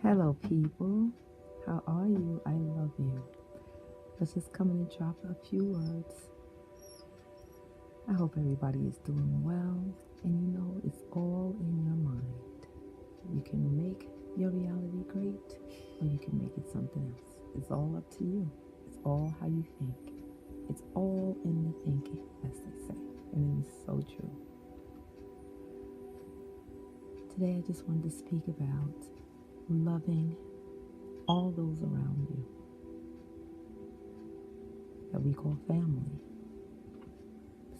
Hello, people. How are you? I love you. Let's just come in and drop a few words. I hope everybody is doing well, and you know it's all in your mind. You can make your reality great, or you can make it something else. It's all up to you. It's all how you think. It's all in the thinking, as they say, and it is so true. Today, I just wanted to speak about loving all those around you that we call family.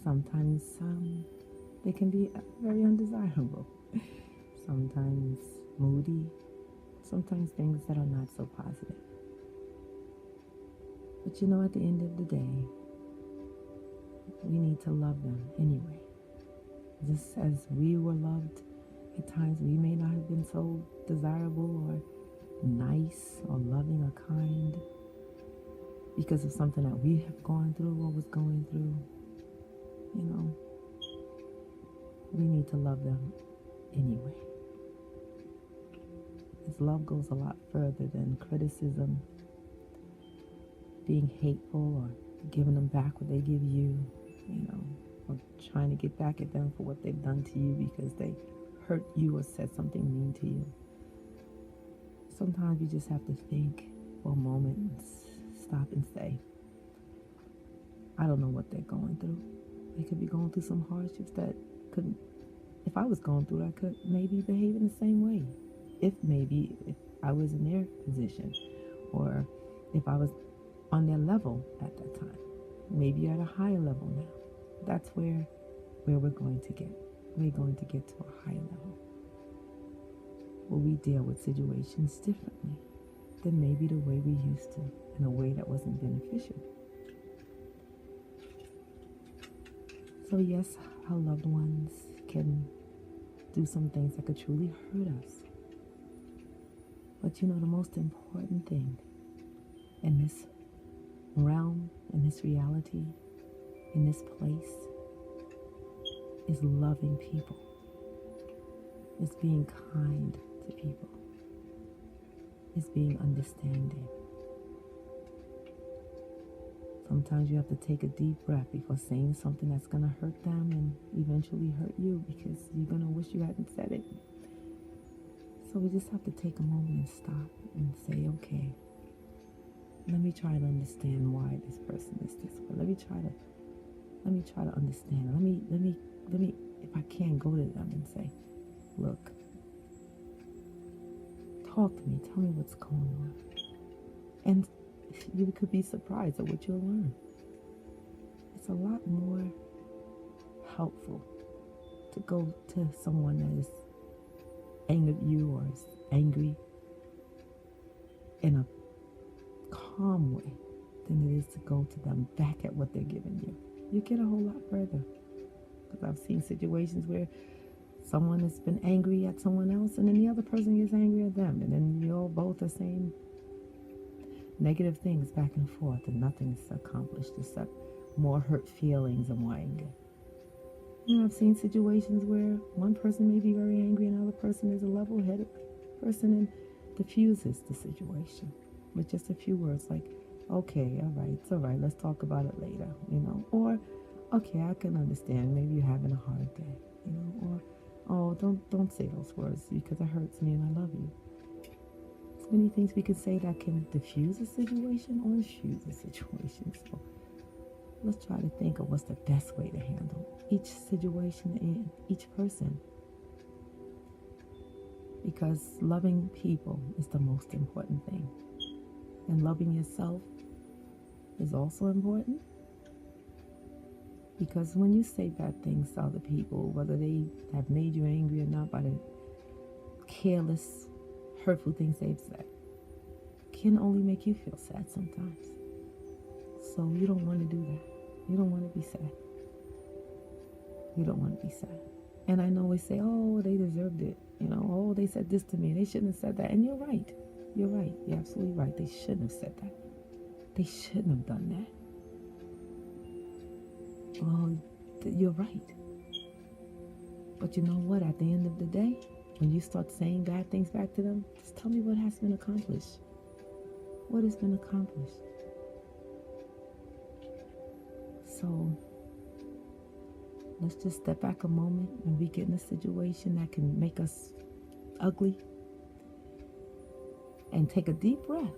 Sometimes they can be very undesirable, sometimes moody, sometimes things that are not so positive. But you know, at the end of the day, we need to love them anyway. Just as we were loved, at times we may not have been so desirable or nice or loving or kind because of something that we have gone through or was going through. You know, we need to love them anyway. His love goes a lot further than criticism, being hateful, or giving them back what they give you, or trying to get back at them for what they've done to you because they hurt you or said something mean to you. Sometimes you just have to think for a moment and stop and say, I don't know what they're going through. They could be going through some hardships that could, if I was going through it, I could maybe behave in the same way. If I was in their position, or if I was on their level at that time, maybe at a higher level now. That's where we're going to get. We're going to get to a higher level where we deal with situations differently than maybe the way we used to, in a way that wasn't beneficial. So yes, our loved ones can do some things that could truly hurt us. But you know, the most important thing in this realm, in this reality, in this place, is loving people. It's being kind to people. It's being understanding. Sometimes you have to take a deep breath before saying something that's going to hurt them and eventually hurt you, because you're going to wish you hadn't said it. So we just have to take a moment and stop and say, okay, let me try to understand why this person is this way. Let me try to understand. Let me, if I can, go to them and say, look, talk to me. Tell me what's going on. And you could be surprised at what you'll learn. It's a lot more helpful to go to someone that is angry at you or is angry in a calm way than it is to go to them back at what they're giving you. You get a whole lot further. Because I've seen situations where someone has been angry at someone else, and then the other person gets angry at them, and then you all both are saying negative things back and forth, and nothing is accomplished except more hurt feelings and more anger. You know, I've seen situations where one person may be very angry and another person is a level-headed person and diffuses the situation with just a few words like, okay, all right, it's all right, let's talk about it later, or okay, I can understand, maybe you're having a hard day, or oh, don't say those words because it hurts me and I love you. There's many things we can say that can diffuse a situation or infuse a situation. So let's try to think of what's the best way to handle each situation and each person. Because loving people is the most important thing. And loving yourself is also important. Because when you say bad things to other people, whether they have made you angry or not by the careless, hurtful things they've said, can only make you feel sad sometimes. So you don't want to do that. You don't want to be sad. You don't want to be sad. And I know we say, oh, they deserved it. Oh, they said this to me. They shouldn't have said that. And you're right. You're right. You're absolutely right. They shouldn't have said that. They shouldn't have done that. Well, you're right. But you know what? At the end of the day, when you start saying bad things back to them, just tell me what has been accomplished. What has been accomplished? So let's just step back a moment when we get in a situation that can make us ugly and take a deep breath.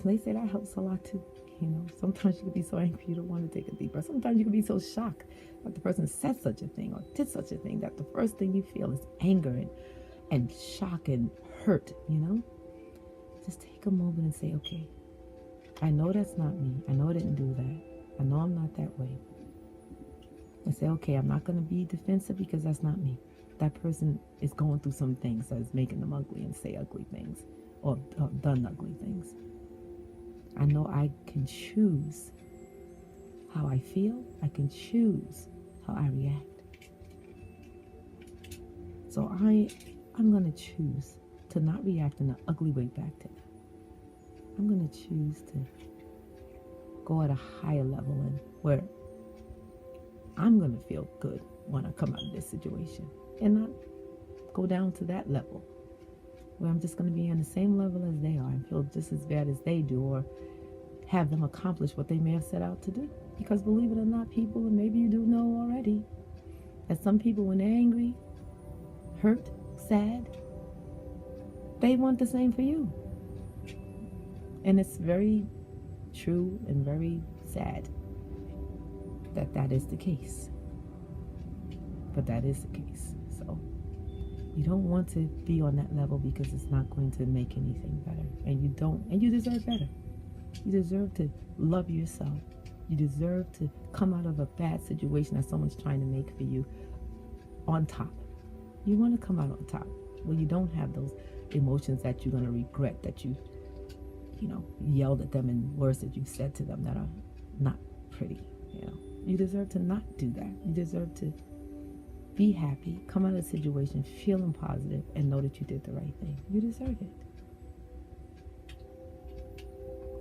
They say that helps a lot too. Sometimes you can be so angry you don't want to take a deep breath. Sometimes you can be so shocked that the person said such a thing or did such a thing that the first thing you feel is anger and shock and hurt, Just take a moment and say, okay, I know that's not me. I know I didn't do that. I know I'm not that way. And say, okay, I'm not going to be defensive because that's not me. That person is going through some things that is making them ugly and say ugly things or done ugly things. I know I can choose how I feel. I can choose how I react. So I'm going to choose to not react in an ugly way back to them. I'm going to choose to go at a higher level and where I'm going to feel good when I come out of this situation and not go down to that level where I'm just going to be on the same level as they are and feel just as bad as they do or have them accomplish what they may have set out to do. Because believe it or not, people, and maybe you do know already, that some people, when they're angry, hurt, sad, they want the same for you. And it's very true and very sad that that is the case. But that is the case. So you don't want to be on that level because it's not going to make anything better. And you deserve better. You deserve to love yourself. You deserve to come out of a bad situation that someone's trying to make for you on top. You want to come out on top where you don't have those emotions that you're going to regret that you yelled at them and words that you said to them that are not pretty. You deserve to not do that. You deserve to be happy, come out of the situation feeling positive, and know that you did the right thing. You deserve it.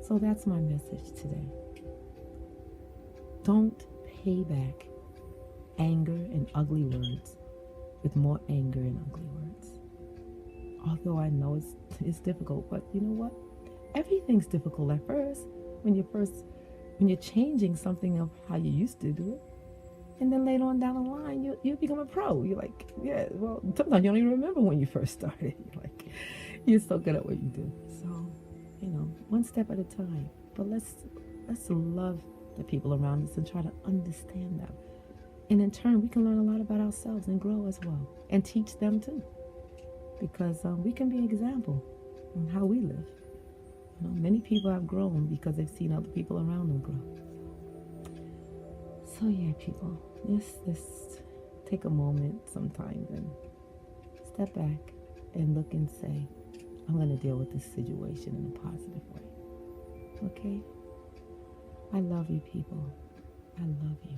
So that's my message today. Don't pay back anger and ugly words with more anger and ugly words. Although I know it's difficult, but you know what? Everything's difficult at first when you're changing something of how you used to do it. And then later on down the line, you become a pro. You're like, yeah, well, sometimes you don't even remember when you first started. You're so good at what you do. So, one step at a time. But let's love the people around us and try to understand them. And in turn, we can learn a lot about ourselves and grow as well. And teach them too. Because we can be an example on how we live. Many people have grown because they've seen other people around them grow. So yeah, people, let's take a moment sometimes and step back and look and say, I'm going to deal with this situation in a positive way. Okay? I love you, people. I love you.